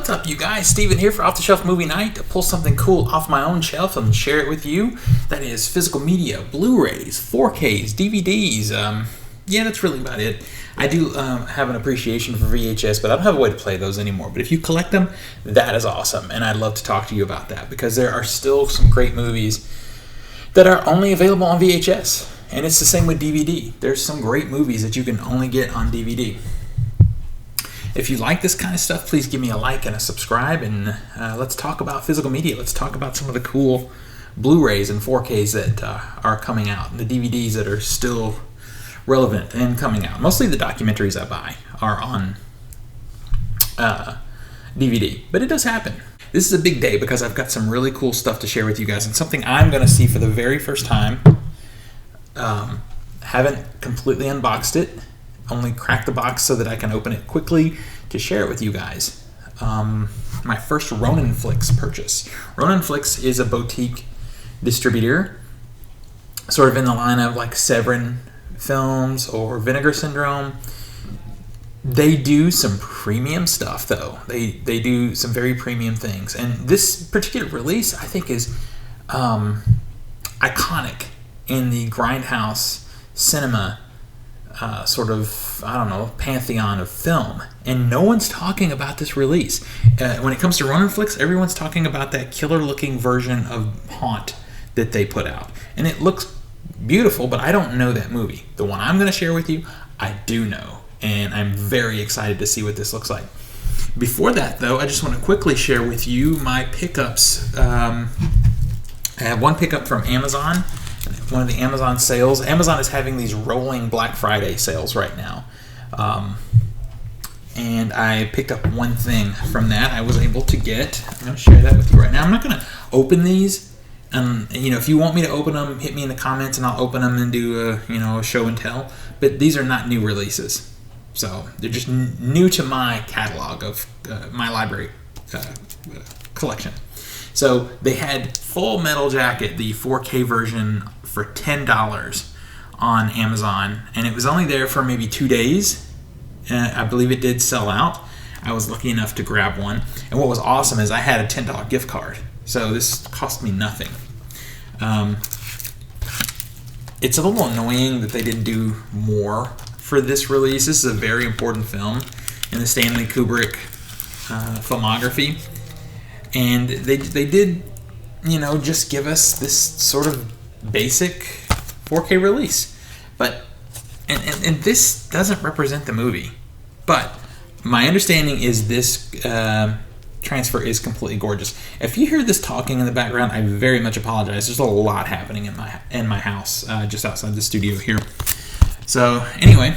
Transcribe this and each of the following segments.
What's up, you guys? Steven here for Off the Shelf Movie Night to pull something cool off my own shelf and share it with you. That is physical media, Blu-rays, 4Ks, DVDs. Yeah, that's really about it. I do have an appreciation for VHS, but I don't have a way to play those anymore. But if you collect them, that is awesome, and I'd love to talk to you about that because there are still some great movies that are only available on VHS, and it's the same with DVD. There's some great movies that you can only get on DVD. If you like this kind of stuff, please give me a like and a subscribe, and let's talk about physical media. Let's talk about some of the cool Blu-rays and 4Ks that are coming out, and the DVDs that are still relevant and coming out. Mostly the documentaries I buy are on DVD, but it does happen. This is a big day because I've got some really cool stuff to share with you guys, and something I'm going to see for the very first time. Haven't completely unboxed it. Only cracked the box so that I can open it quickly to share it with you guys. My first Ronin Flix purchase. Ronin Flix is a boutique distributor, sort of in the line of like Severin Films or Vinegar Syndrome. They do some premium stuff, though. They do some very premium things. And this particular release, I think, is iconic in the grindhouse cinema sort of, I don't know, pantheon of film. And no one's talking about this release. When it comes to Ronin Flix, everyone's talking about that killer-looking version of Haunt that they put out. And it looks beautiful, but I don't know that movie. The one I'm going to share with you, I do know. And I'm very excited to see what this looks like. Before that, though, I just want to quickly share with you my pickups. I have one pickup from Amazon. One of the Amazon sales. Amazon is having these rolling Black Friday sales right now. And I picked up one thing from that I was able to get. I'm going to share that with you right now. I'm not going to open these. If you want me to open them, hit me in the comments and I'll open them and do a show and tell. But these are not new releases. So they're just new to my catalog of my library collection. So they had Full Metal Jacket, the 4K version, for $10 on Amazon, and it was only there for maybe 2 days. I believe it did sell out. I was lucky enough to grab one, and what was awesome is I had a $10 gift card, so this cost me nothing. It's a little annoying that they didn't do more for this release. This is a very important film in the Stanley Kubrick filmography. And they did, just give us this sort of basic 4K release. But, and this doesn't represent the movie. But my understanding is this transfer is completely gorgeous. If you hear this talking in the background, I very much apologize. There's a lot happening in my house, just outside the studio here. So anyway,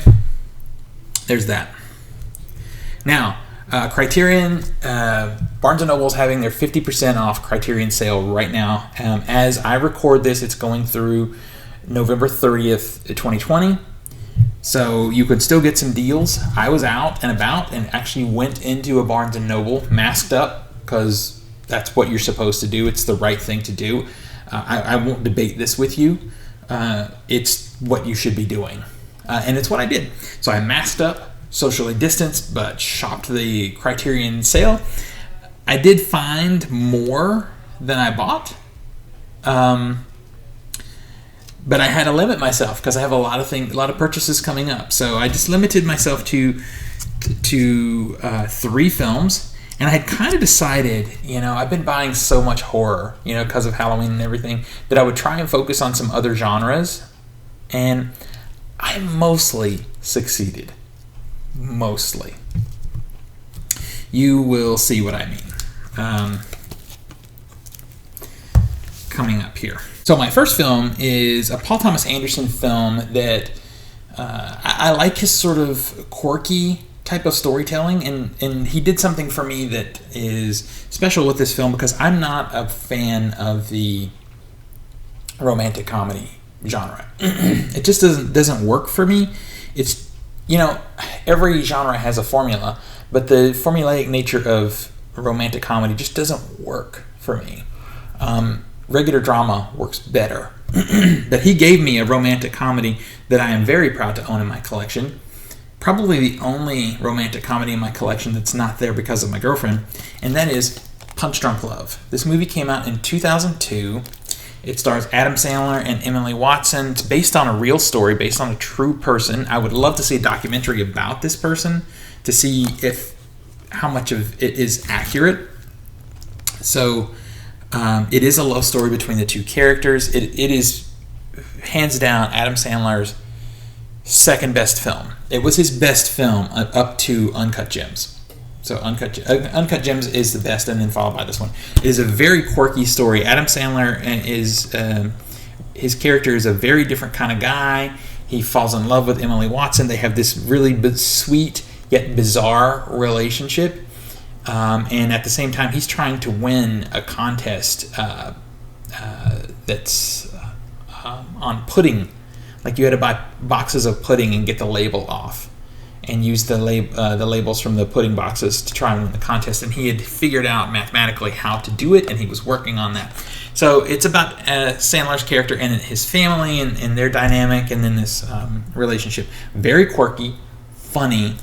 there's that. Now, Criterion, Barnes & Noble is having their 50% off Criterion sale right now. As I record this, it's going through November 30th, 2020. So you could still get some deals. I was out and about and actually went into a Barnes & Noble, masked up, because that's what you're supposed to do. It's the right thing to do. I won't debate this with you. It's what you should be doing. And it's what I did. So I masked up, socially distanced, but shopped the Criterion sale. I did find more than I bought, but I had to limit myself because I have a lot of purchases coming up. So I just limited myself to 3 films, and I had kind of decided, I've been buying so much horror, because of Halloween and everything, that I would try and focus on some other genres, and I mostly succeeded. Mostly. You will see what I mean coming up here. So my first film is a Paul Thomas Anderson film that I like his sort of quirky type of storytelling, and he did something for me that is special with this film because I'm not a fan of the romantic comedy genre. It just doesn't work for me. It's every genre has a formula, but the formulaic nature of romantic comedy just doesn't work for me. Regular drama works better. But he gave me a romantic comedy that I am very proud to own in my collection, probably the only romantic comedy in my collection that's not there because of my girlfriend, and that is Punch Drunk Love. This movie came out in 2002. It stars Adam Sandler and Emily Watson. It's based on a real story, based on a true person. I would love to see a documentary about this person to see how much of it is accurate. So it is a love story between the two characters. It is hands down Adam Sandler's second best film. It was his best film up to Uncut Gems. So Uncut Gems is the best, and then followed by this one. It is a very quirky story. Adam Sandler is his character is a very different kind of guy. He falls in love with Emily Watson. They have this really sweet yet bizarre relationship, and at the same time, he's trying to win a contest that's on pudding. Like, you had to buy boxes of pudding and get the label off, and use the labels from the pudding boxes to try and win the contest. And he had figured out mathematically how to do it, and he was working on that. So it's about Sandler's character and his family and their dynamic, and then this relationship. Very quirky, funny,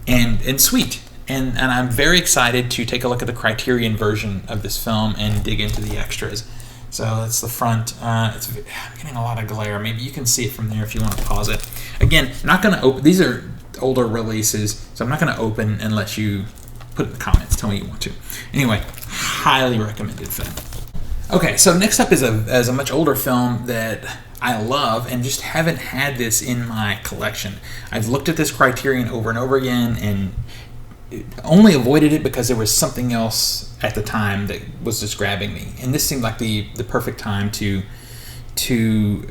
and sweet. And I'm very excited to take a look at the Criterion version of this film and dig into the extras. So that's the front. I'm getting a lot of glare. Maybe you can see it from there if you want to pause it. Again, not going to open. These are older releases, so I'm not going to open unless you put in the comments. Tell me you want to. Anyway, highly recommended film. Okay, so next up is a much older film that I love and just haven't had this in my collection. I've looked at this Criterion over and over again and only avoided it because there was something else at the time that was just grabbing me. And this seemed like the perfect time to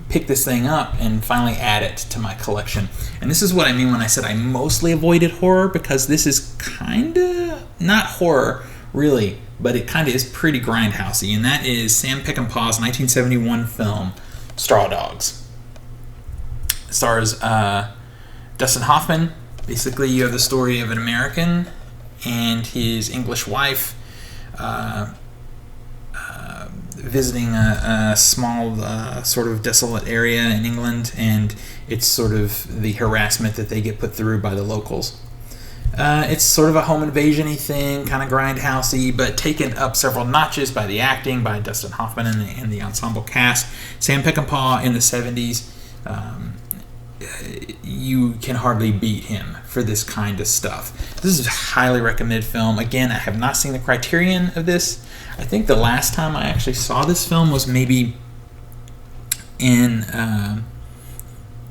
pick this thing up and finally add it to my collection. And this is what I mean when I said I mostly avoided horror, because this is kind of not horror, really, but it kind of is pretty grindhousey, and that is Sam Peckinpah's 1971 film, Straw Dogs. It stars Dustin Hoffman. Basically, you have the story of an American and his English wife visiting a small sort of desolate area in England, and it's sort of the harassment that they get put through by the locals. It's sort of a home invasion-y thing, kind of grindhousey, but taken up several notches by the acting by Dustin Hoffman and the ensemble cast. Sam Peckinpah in the 70s, you can hardly beat him for this kind of stuff. This is a highly recommended film. Again, I have not seen the Criterion of this. I think the last time I actually saw this film was maybe in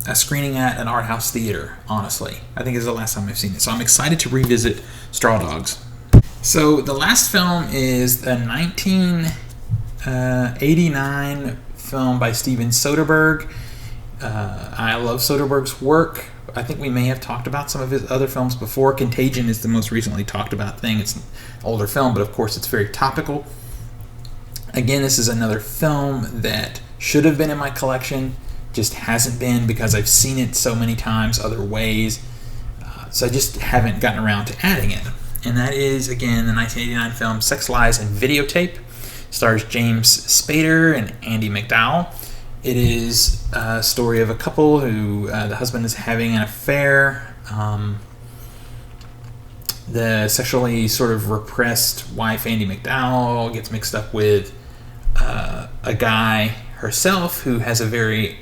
a screening at an art house theater, honestly. I think it's the last time I've seen it. So I'm excited to revisit Straw Dogs. So the last film is a 1989 film by Steven Soderbergh. I love Soderbergh's work. I think we may have talked about some of his other films before. Contagion is the most recently talked about thing. It's an older film, but of course it's very topical. Again, this is another film that should have been in my collection, just hasn't been because I've seen it so many times other ways. So I just haven't gotten around to adding it. And that is, again, the 1989 film Sex, Lies, and Videotape. Stars James Spader and Andy McDowell. It is a story of a couple who the husband is having an affair. The sexually sort of repressed wife, Andy McDowell, gets mixed up with a guy herself who has a very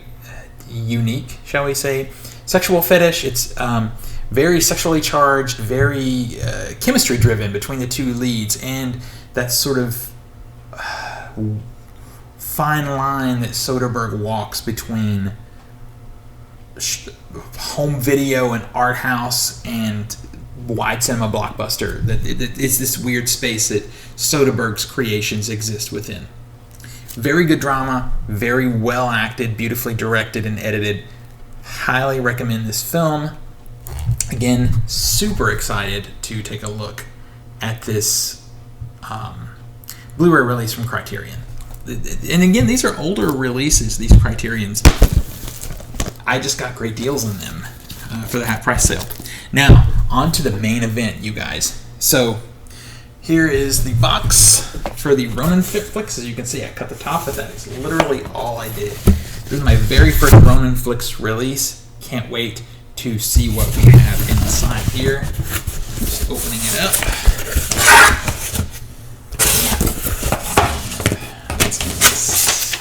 unique, shall we say, sexual fetish. It's very sexually charged, very chemistry driven between the two leads, and that sort of fine line that Soderbergh walks between home video and art house and wide cinema blockbuster. It's this weird space that Soderbergh's creations exist within. Very good drama, very well acted, beautifully directed and edited. Highly recommend this film. Again, super excited to take a look at this Blu-ray release from Criterion. And again, these are older releases, these Criterions. I just got great deals on them for the half price sale. Now, on to the main event, you guys. So, here is the box for the Ronin Flix. As you can see, I cut the top, but that is literally all I did. This is my very first Ronin Flix release. Can't wait to see what we have in inside here. Just opening it up. Let's get this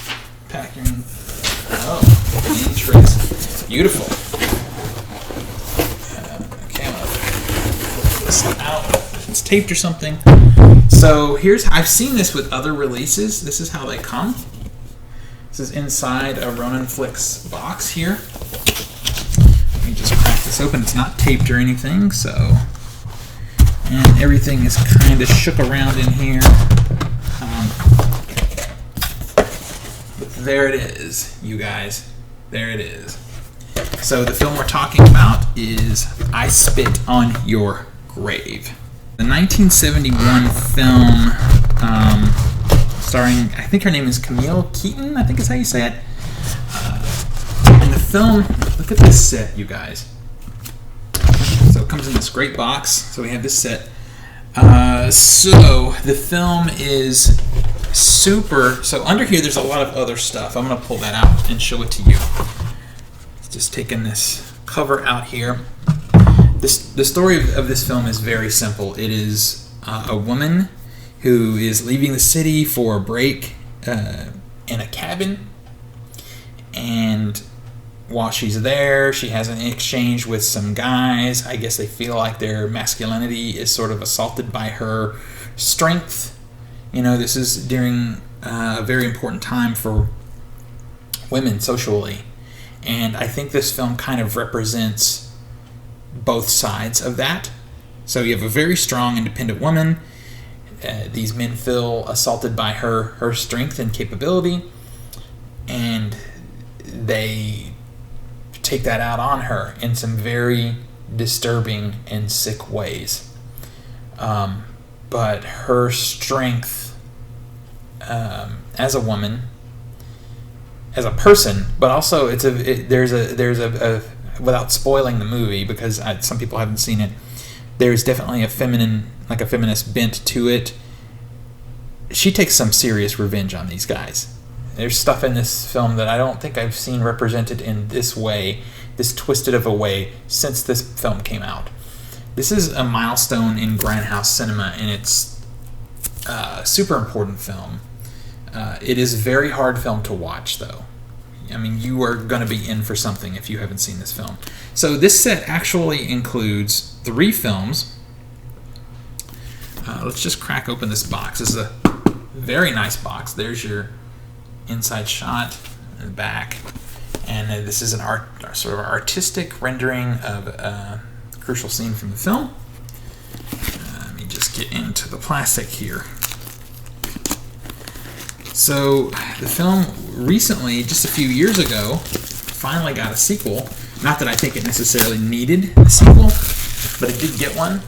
packing. Oh, interest. Beautiful. Okay, I'm gonna flip this out. If it's taped or something. So I've seen this with other releases. This is how they come. This is inside a Ronin Flix box here. Let me just crack this open. It's not taped or anything, so. And everything is kind of shook around in here. But there it is, you guys. There it is. So the film we're talking about is I Spit on Your Grave. The 1971 film starring, I think her name is Camille Keaton, I think is how you say it. And the film, look at this set, you guys. So it comes in this great box. So we have this set. So the film is super. So under here, there's a lot of other stuff. I'm going to pull that out and show it to you. Just taking this cover out here. The story of this film is very simple. It is a woman who is leaving the city for a break in a cabin, and while she's there, she has an exchange with some guys. I guess they feel like their masculinity is sort of assaulted by her strength. You know, this is during a very important time for women socially, and I think this film kind of represents both sides of that. So you have a very strong, independent woman. These men feel assaulted by her strength and capability, and they take that out on her in some very disturbing and sick ways. But her strength as a woman, as a person, but also there's a without spoiling the movie, because some people haven't seen it, there's definitely a feminist bent to it. She takes some serious revenge on these guys. There's stuff in this film that I don't think I've seen represented in this way, this twisted of a way, since this film came out. This is a milestone in grindhouse cinema, and it's a super important film. It is a very hard film to watch, though. I mean, you are going to be in for something if you haven't seen this film. So this set actually includes 3 films. Let's just crack open this box. This is a very nice box. There's your inside shot in the back. And this is an sort of artistic rendering of a crucial scene from the film. Let me just get into the plastic here. So the film recently, just a few years ago, finally got a sequel. Not that I think it necessarily needed a sequel, but it did get one.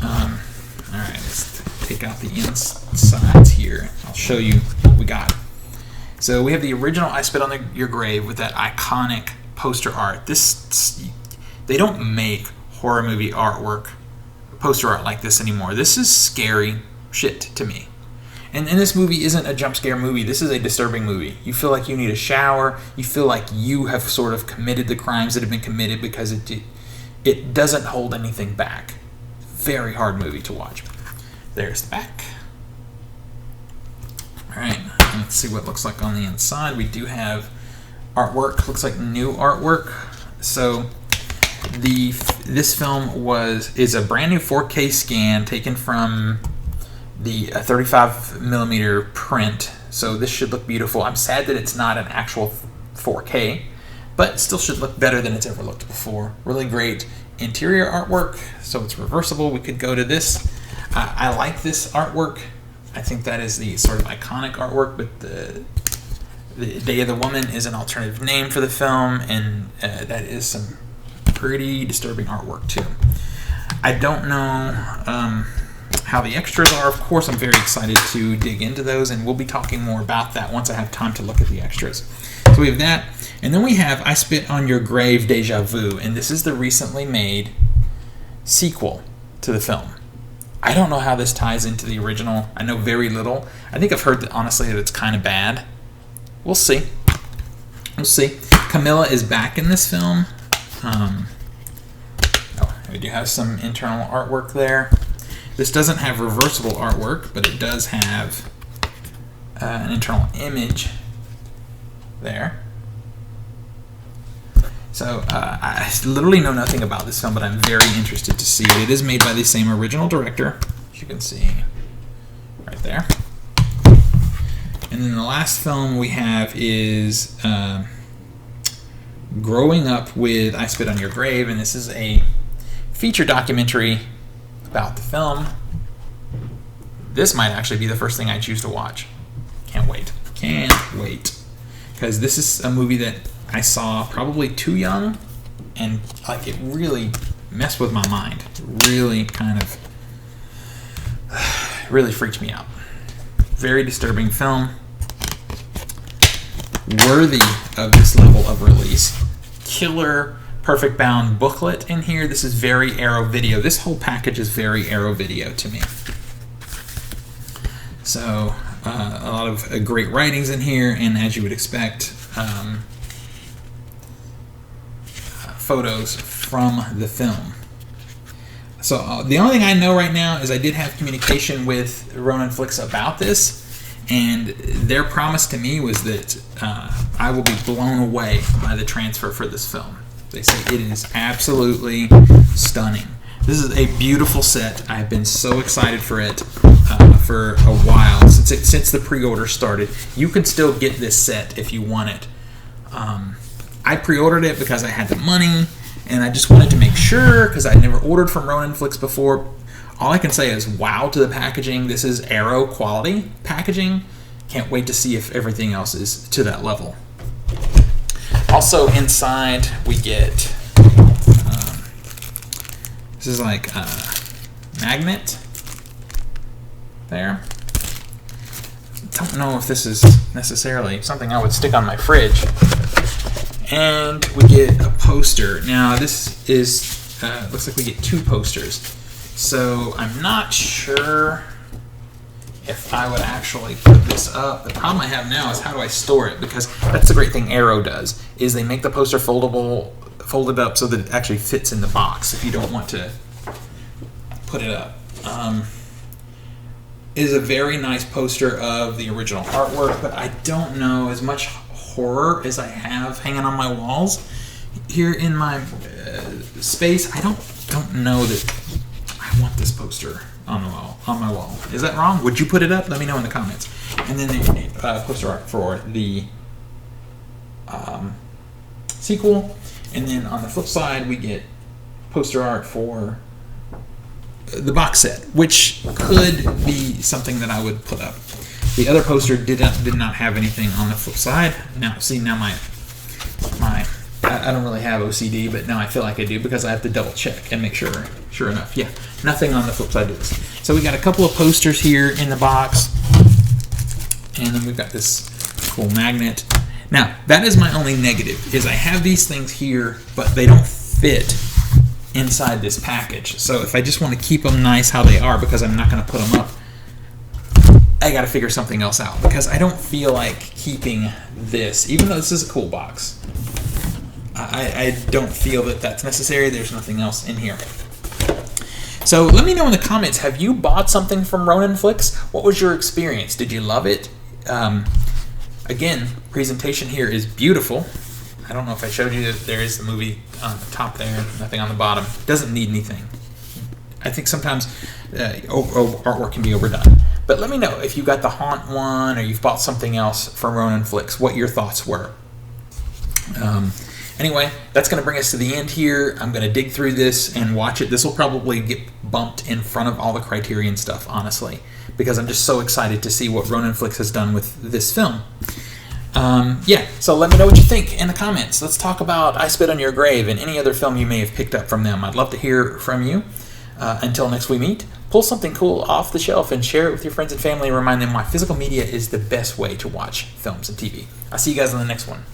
Alright, let's take out the insides here. I'll show you what we got. So we have the original I Spit on Your Grave with that iconic poster art. They don't make horror movie artwork, poster art like this anymore. This is scary shit to me. And this movie isn't a jump scare movie. This is a disturbing movie. You feel like you need a shower. You feel like you have sort of committed the crimes that have been committed, because it doesn't hold anything back. Very hard movie to watch. There's the back. All right, let's see what it looks like on the inside. We do have artwork. Looks like new artwork. So this film is a brand new 4K scan taken from the 35mm print, so this should look beautiful. I'm sad that it's not an actual 4K, but it still should look better than it's ever looked before. Really great interior artwork, so it's reversible. We could go to this. I like this artwork. I think that is the sort of iconic artwork, but the Day of the Woman is an alternative name for the film, and that is some pretty disturbing artwork too. I don't know how the extras are. Of course, I'm very excited to dig into those, and we'll be talking more about that once I have time to look at the extras. So we have that, and then we have I Spit on Your Grave Deja Vu, and this is the recently made sequel to the film. I don't know how this ties into the original. I know very little. I think I've heard that, honestly, that it's kind of bad. We'll see. We'll see. Camilla is back in this film. We do have some internal artwork there. This doesn't have reversible artwork, but it does have an internal image there. So I literally know nothing about this film, but I'm very interested to see it. It is made by the same original director, as you can see right there. And then the last film we have is Growing Up with I Spit on Your Grave, and this is a feature documentary about the film. This might actually be the first thing I choose to watch. Can't wait. Can't wait. Because this is a movie that I saw probably too young, and like it really messed with my mind. It really kind of really freaked me out. Very disturbing film. Worthy of this level of release. Killer perfect bound booklet in here. This is very Arrow Video. This whole package is very Arrow Video to me. So a lot of great writings in here, and as you would expect, photos from the film. So the only thing I know right now is I did have communication with Ronin Flix about this, and their promise to me was that I will be blown away by the transfer for this film. They say it is absolutely stunning. This is a beautiful set. I've been so excited for it for a while, since the pre-order started. You can still get this set if you want it. I pre-ordered it because I had the money, and I just wanted to make sure, because I'd never ordered from Ronin Flix before. All I can say is wow to the packaging. This is Arrow quality packaging. Can't wait to see if everything else is to that level. Also inside we get, this is like a magnet there. Don't know if this is necessarily something I would stick on my fridge. And we get a poster. Now this is, looks like we get two posters. So I'm not sure if I would actually put this up. The problem I have now is how do I store it? Because that's the great thing Arrow does, is they make the poster folded up so that it actually fits in the box if you don't want to put it up. It is a very nice poster of the original artwork, but I don't know as much horror as I have hanging on my walls here in my space. I don't know that I want this poster on my wall. Is that wrong? Would you put it up? Let me know in the comments. And then the poster art for the sequel. And then on the flip side, we get poster art for the box set, which could be something that I would put up. The other poster did not have anything on the flip side. Now, see, now my I don't really have OCD, but now I feel like I do because I have to double check and make sure. Sure enough, yeah, nothing on the flip side of this. So we got a couple of posters here in the box, and then we've got this cool magnet. Now, that is my only negative, is I have these things here, but they don't fit inside this package. So if I just want to keep them nice how they are, because I'm not going to put them up, I got to figure something else out, because I don't feel like keeping this, even though this is a cool box. I don't feel that that's necessary. There's nothing else in here. So let me know in the comments, have you bought something from Ronin Flix? What was your experience? Did you love it? Again, presentation here is beautiful. I don't know if I showed you that there is the movie on the top there, nothing on the bottom. Doesn't need anything. I think sometimes artwork can be overdone. But let me know if you got the Haunt one or you've bought something else from Ronin Flix, what your thoughts were. Anyway, that's going to bring us to the end here. I'm going to dig through this and watch it. This will probably get bumped in front of all the Criterion stuff, honestly, because I'm just so excited to see what Ronin Flix has done with this film. Yeah, so let me know what you think in the comments. Let's talk about I Spit on Your Grave and any other film you may have picked up from them. I'd love to hear from you. Until next we meet, pull something cool off the shelf and share it with your friends and family and remind them why physical media is the best way to watch films and TV. I'll see you guys on the next one.